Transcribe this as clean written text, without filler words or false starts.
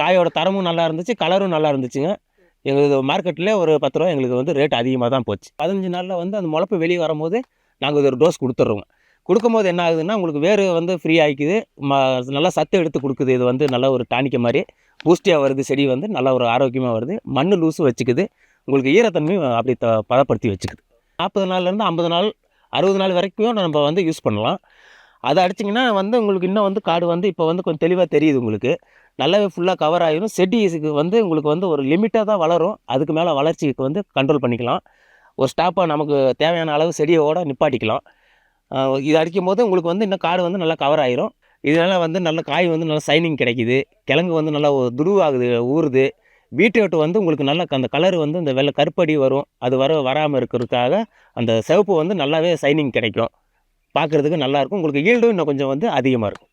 காயோட தரமும் நல்லா இருந்துச்சு, கலரும் நல்லா இருந்துச்சுங்க. எங்களுக்கு மார்க்கெட்லேயே ஒரு ரூ. 10 எங்களுக்கு வந்து ரேட் அதிகமாக தான் போச்சு. 15 நாளில் வந்து அந்த முளப்பு வெளியே வரும்போது நாங்கள் இது ஒரு டோஸ் கொடுத்துட்றோங்க. கொடுக்கும்போது என்ன ஆகுதுன்னா, உங்களுக்கு வேர் வந்து ஃப்ரீ ஆகிக்குது, நல்லா சத்து எடுத்து கொடுக்குது. இது வந்து நல்ல ஒரு டானிக்க மாதிரி பூஸ்டியாக வருது. செடி வந்து நல்லா ஒரு ஆரோக்கியமாக வருது. மண் லூஸு வச்சுக்குது. உங்களுக்கு ஈரத்தன்மையும் அப்படி பதப்படுத்தி வச்சுக்குது. 40 நாள்லேருந்து 50 நாள் 60 நாள் வரைக்கும் நம்ம வந்து யூஸ் பண்ணலாம். அதை அடிச்சிங்கன்னா வந்து உங்களுக்கு இன்னும் வந்து காடு வந்து இப்போ வந்து கொஞ்சம் தெளிவாக தெரியுது உங்களுக்கு. நல்லாவே ஃபுல்லாக கவர் ஆகிடும். செடிஸுக்கு வந்து உங்களுக்கு வந்து ஒரு லிமிட்டாக தான் வளரும். அதுக்கு மேலே வளர்ச்சிக்கு வந்து கண்ட்ரோல் பண்ணிக்கலாம். ஒரு ஸ்டாப்பாக நமக்கு தேவையான அளவு செடியோட நிப்பாட்டிக்கலாம். இது அடிக்கும்போது உங்களுக்கு வந்து இன்னும் காடு வந்து நல்லா கவர் ஆகிரும். இதனால் வந்து நல்ல காய் வந்து நல்லா சைனிங் கிடைக்குது. கிழங்கு வந்து நல்லா துருவாகுது, ஊறுது. பீட்ரூட் வந்து உங்களுக்கு நல்லா அந்த கலர் வந்து இந்த வெள்ளை கருப்படி வரும். அது வராமல் இருக்கிறதுக்காக அந்த சிவப்பு வந்து நல்லாவே சைனிங் கிடைக்கும். பார்க்குறதுக்கு நல்லாயிருக்கும். உங்களுக்கு ஈல்டும் இன்னும் கொஞ்சம் வந்து அதிகமாக இருக்கும்.